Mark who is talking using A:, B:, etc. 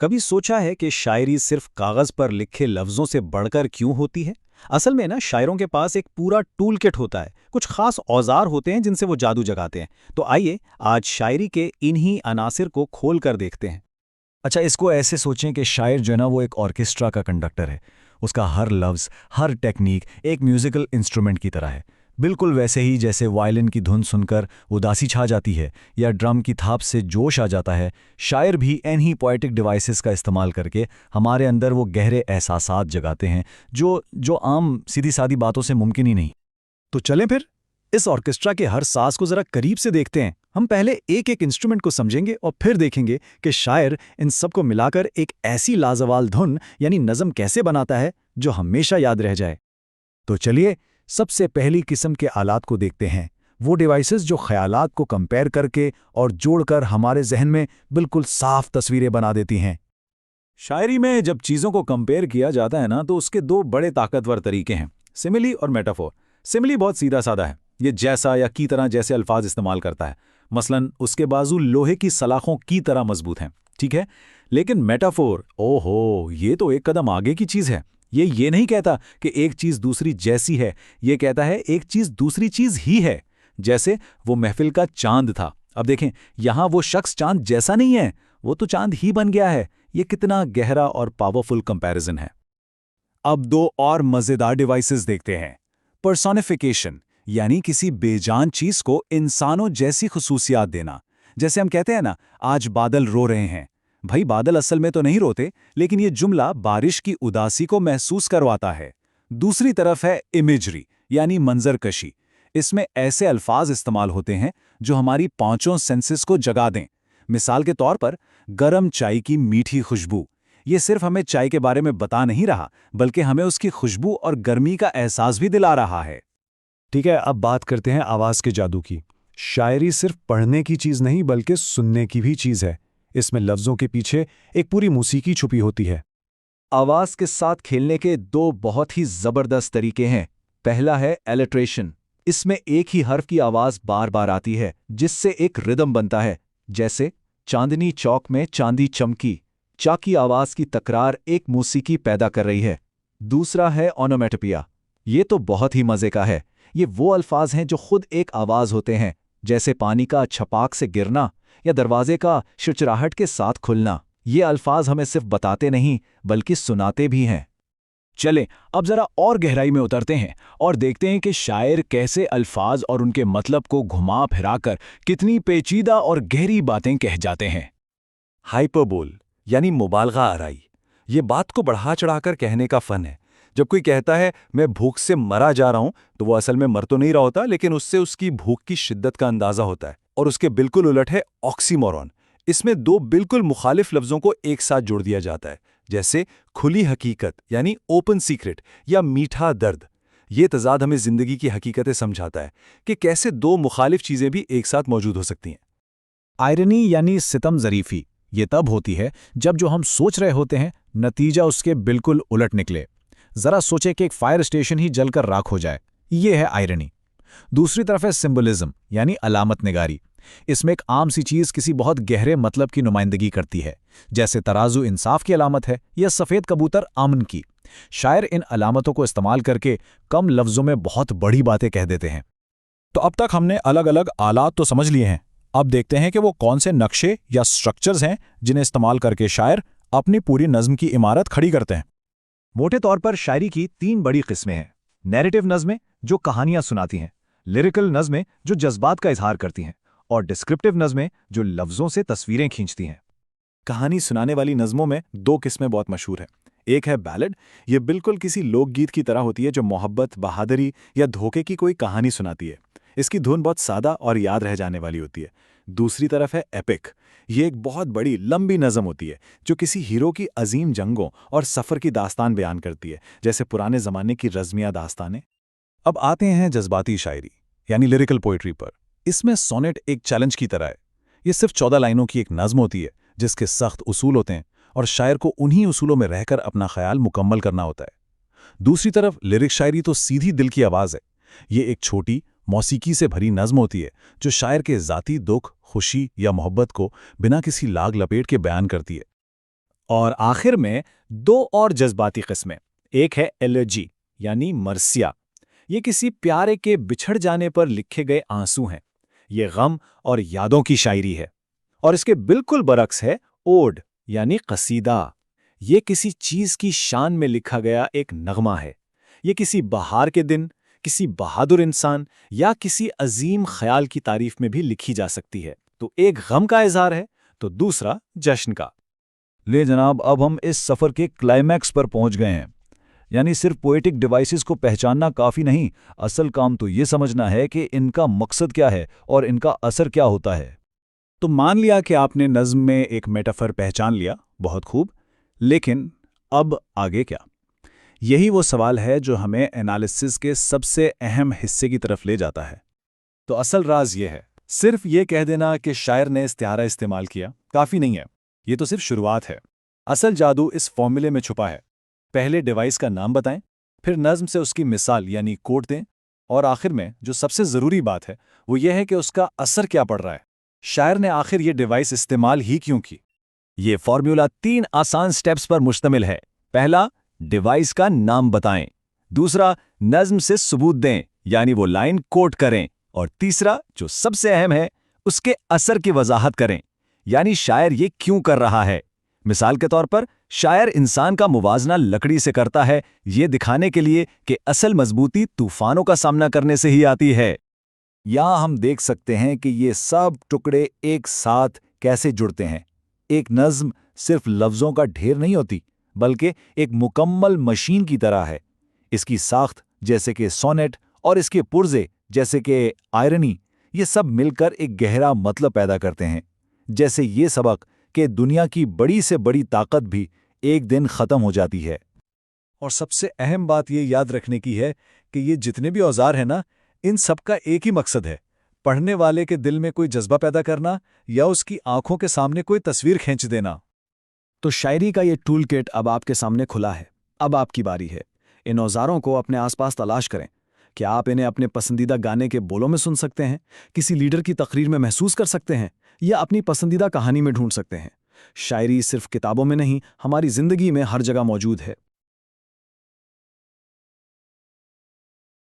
A: कभी सोचा है कि शायरी सिर्फ कागज पर लिखे लफ्जों से बढ़कर क्यों होती है? असल में ना शायरों के पास एक पूरा टूल किट होता है, कुछ खास औजार होते हैं जिनसे वो जादू जगाते हैं। तो आइए आज शायरी के इन्हीं अनासिर को खोल कर देखते हैं।
B: अच्छा, इसको ऐसे सोचें कि शायर जो है ना वो एक ऑर्केस्ट्रा का कंडक्टर है। उसका हर लफ्ज़, हर टेक्निक एक म्यूज़िकल इंस्ट्रूमेंट की तरह है। बिल्कुल वैसे ही जैसे वायलिन की धुन सुनकर उदासी छा जाती है या ड्रम की थाप से जोश आ जाता है, शायर भी इन्हीं पोएटिक डिवाइसेस का इस्तेमाल करके हमारे अंदर वो गहरे एहसासात जगाते हैं जो जो आम सीधी-सादी बातों से मुमकिन ही नहीं।
A: तो चलें फिर इस ऑर्केस्ट्रा के हर साज को जरा करीब से देखते हैं। हम पहले एक एक इंस्ट्रूमेंट को समझेंगे और फिर देखेंगे कि शायर इन सबको मिलाकर एक ऐसी लाजवाब धुन यानी नज़म कैसे बनाता है जो हमेशा याद रह जाए। तो चलिए सबसे पहली किस्म के आलात को देखते हैं, वो डिवाइसेस जो ख्यालात को कंपेयर करके और जोड़कर हमारे जहन में बिल्कुल साफ तस्वीरें बना देती हैं। शायरी में जब चीज़ों को कंपेयर किया जाता है ना तो उसके दो बड़े ताकतवर तरीके हैं, सिमिली और मेटाफोर। सिमिली बहुत सीधा साधा है, ये जैसा या की तरह जैसे अल्फाज इस्तेमाल करता है। मसलन उसके बाजू लोहे की सलाखों की तरह मजबूत हैं, ठीक है। लेकिन मेटाफोर, ओहो, ये तो एक कदम आगे की चीज़ है। ये नहीं कहता कि एक चीज़ दूसरी जैसी है, ये कहता है एक चीज़ दूसरी चीज़ ही है। जैसे वो महफिल का चांद था, अब देखें यहाँ वो शख्स चांद जैसा नहीं है, वो तो चांद ही बन गया है। ये कितना गहरा और पावरफुल कंपैरिजन है। अब दो और मजेदार डिवाइसेस देखते हैं। पर्सोनिफिकेशन, यानी किसी बेजान चीज को इंसानों जैसी खुसूसियात देना। जैसे हम कहते हैं ना, आज बादल रो रहे हैं। भाई बादल असल में तो नहीं रोते, लेकिन ये जुमला बारिश की उदासी को महसूस करवाता है। दूसरी तरफ है इमेजरी, यानी मंजरकशी। इसमें ऐसे अल्फाज इस्तेमाल होते हैं जो हमारी पांचों सेंसेस को जगा दें। मिसाल के तौर पर गरम चाय की मीठी खुशबू, ये सिर्फ हमें चाय के बारे में बता नहीं रहा, बल्कि हमें उसकी खुशबू और गर्मी का एहसास भी दिला रहा है।
B: ठीक है, अब बात करते हैं आवाज़ के जादू की। शायरी सिर्फ पढ़ने की चीज़ नहीं बल्कि सुनने की भी चीज़ है। इसमें लफ्ज़ों के पीछे एक पूरी मौसीकी छुपी होती है।
A: आवाज के साथ खेलने के दो बहुत ही जबरदस्त तरीके हैं। पहला है एलिट्रेशन। इसमें एक ही हर्फ की आवाज बार बार आती है, जिससे एक रिदम बनता है। जैसे चांदनी चौक में चांदी चमकी, चा की आवाज की तकरार एक मौसीकी पैदा कर रही है। दूसरा है ओनोमेटोपिया। ये तो बहुत ही मजे का है। ये वो अल्फाज हैं जो खुद एक आवाज होते हैं, जैसे पानी का छपाक से गिरना या दरवाजे का चिड़चिड़ाहट के साथ खुलना। ये अल्फाज हमें सिर्फ बताते नहीं बल्कि सुनाते भी हैं। चलें अब जरा और गहराई में उतरते हैं और देखते हैं कि शायर कैसे अल्फाज और उनके मतलब को घुमा फिराकर कितनी पेचीदा और गहरी बातें कह जाते हैं।
B: हाइपरबोल, यानी मुबालगा आराई। ये बात को बढ़ा चढ़ाकर कहने का फन है। जब कोई कहता है मैं भूख से मरा जा रहा हूं, तो वो असल में मर तो नहीं रहा होता, लेकिन उससे उसकी भूख की शिद्दत का अंदाजा होता है। और उसके बिल्कुल उलट है ऑक्सीमोरॉन। इसमें दो बिल्कुल मुखालिफ लफ्जों को एक साथ जोड़ दिया जाता है, जैसे खुली हकीकत यानी ओपन सीक्रेट या मीठा दर्द। ये तजाद हमें जिंदगी की हकीकतें समझाता है कि कैसे दो मुखालिफ चीजें भी एक साथ मौजूद हो सकती हैं।
A: आयरनी यानी सितम ज़रीफ़ी, ये तब होती है जब जो हम सोच रहे होते हैं नतीजा उसके बिल्कुल उलट निकले। जरा सोचे कि एक फायर स्टेशन ही जलकर राख हो जाए, ये है आयरनी। दूसरी तरफ है सिंबलिज्म यानी अलामत निगारी। इसमें एक आम सी चीज किसी बहुत गहरे मतलब की नुमाइंदगी करती है, जैसे तराजू इंसाफ की अलामत है या सफेद कबूतर अमन की। शायर इन अलामतों को इस्तेमाल करके कम लफ्जों में बहुत बड़ी बातें कह देते हैं।
C: तो अब तक हमने अलग अलग आलात तो समझ लिए हैं। अब देखते हैं कि वो कौन से नक्शे या स्ट्रक्चर्स हैं जिन्हें इस्तेमाल करके शायर अपनी पूरी नज़्म की इमारत खड़ी करते हैं।
A: मोटे तौर पर शायरी की तीन बड़ी किस्में हैं। नैरेटिव नज़में जो कहानियां सुनाती हैं, लिरिकल नज़में जो जज्बात का इजहार करती हैं, और डिस्क्रिप्टिव नज़में जो लफ्ज़ों से तस्वीरें खींचती हैं।
C: कहानी सुनाने वाली नज़मों में दो किस्में बहुत मशहूर हैं। एक है बैलेड, ये बिल्कुल किसी लोकगीत की तरह होती है जो मोहब्बत, बहादुरी या धोखे की कोई कहानी सुनाती है। इसकी धुन बहुत सादा और याद रह जाने वाली होती है। दूसरी तरफ है एपिक, ये एक बहुत बड़ी लंबी नज़म होती है जो किसी हीरो की अजीम जंगों और सफ़र की दास्तान बयान करती है, जैसे पुराने ज़माने की रज़्मिया दास्तानें।
A: अब आते हैं जज्बाती शायरी यानी लिरिकल पोइट्री पर। इसमें सोनेट एक चैलेंज की तरह है। ये सिर्फ 14 लाइनों की एक नज़म होती है जिसके सख्त उसूल होते हैं और शायर को उन्हीं उसूलों में रहकर अपना ख्याल मुकम्मल करना होता है। दूसरी तरफ लिरिक शायरी तो सीधी दिल की आवाज़ है। ये एक छोटी मौसीकी से भरी नज़म होती है जो शायर के ज़ाती दुख, खुशी या मोहब्बत को बिना किसी लाग लपेट के बयान करती है।
C: और आखिर में दो और जज्बाती किस्में। एक है एलर्जी यानी मरसिया। ये किसी प्यारे के बिछड़ जाने पर लिखे गए आंसू हैं। ये गम और यादों की शायरी है। और इसके बिल्कुल बरक्स है ओड यानी कसीदा। ये किसी चीज की शान में लिखा गया एक नगमा है। ये किसी बहार के दिन, किसी बहादुर इंसान या किसी अजीम ख्याल की तारीफ में भी लिखी जा सकती है। तो एक गम का इजहार है तो दूसरा जश्न का।
A: ले जनाब, अब हम इस सफ़र के क्लाइमैक्स पर पहुंच गए हैं। यानी सिर्फ पोएटिक डिवाइसेस को पहचानना काफ़ी नहीं, असल काम तो ये समझना है कि इनका मकसद क्या है और इनका असर क्या होता है।
C: तो मान लिया कि आपने नज़्म में एक मेटाफर पहचान लिया, बहुत खूब। लेकिन अब आगे क्या? यही वो सवाल है जो हमें एनालिसिस के सबसे अहम हिस्से की तरफ ले जाता है। तो असल राज ये है, सिर्फ ये कह देना कि शायर ने इस्तिआरा इस्तेमाल किया काफ़ी नहीं है। ये तो सिर्फ शुरुआत है। असल जादू इस फॉर्मूले में छुपा है। पहले डिवाइस का नाम बताएं, फिर नज़्म से उसकी मिसाल यानी कोट दें, और आखिर में जो सबसे ज़रूरी बात है वो ये है कि उसका असर क्या पड़ रहा है। शायर ने आखिर ये डिवाइस इस्तेमाल ही क्यों की?
B: ये फॉर्मूला 3 आसान स्टेप्स पर मुश्तमिल है। पहला, डिवाइस का नाम बताएं। दूसरा, नज़्म से सबूत दें, यानी वो लाइन कोट करें। और तीसरा, जो सबसे अहम है, उसके असर की वजाहत करें, यानी शायर ये क्यों कर रहा है। मिसाल के तौर पर, शायर इंसान का मुवाजना लकड़ी से करता है, ये दिखाने के लिए कि असल मजबूती तूफानों का सामना करने से ही आती है।
A: यहाँ हम देख सकते हैं कि ये सब टुकड़े एक साथ कैसे जुड़ते हैं। एक नज़्म सिर्फ लफ्ज़ों का ढेर नहीं होती, बल्कि एक मुकम्मल मशीन की तरह है। इसकी साख्त जैसे कि सोनेट और इसके पुर्जे जैसे कि आयरनी, ये सब मिलकर एक गहरा मतलब पैदा करते हैं। जैसे ये सबक कि दुनिया की बड़ी से बड़ी ताकत भी एक दिन ख़त्म हो जाती है।
C: और सबसे अहम बात ये याद रखने की है कि ये जितने भी औजार हैं ना, इन सब का एक ही मकसद है, पढ़ने वाले के दिल में कोई जज्बा पैदा करना या उसकी आंखों के सामने कोई तस्वीर खींच देना।
A: तो शायरी का ये टूल किट अब आपके सामने खुला है। अब आपकी बारी है। इन औजारों को अपने आसपास तलाश करें। क्या आप इन्हें अपने पसंदीदा गाने के बोलों में सुन सकते हैं, किसी लीडर की तकरीर में महसूस कर सकते हैं, या अपनी पसंदीदा कहानी में ढूंढ सकते हैं। शायरी सिर्फ किताबों में नहीं, हमारी जिंदगी में हर जगह मौजूद है।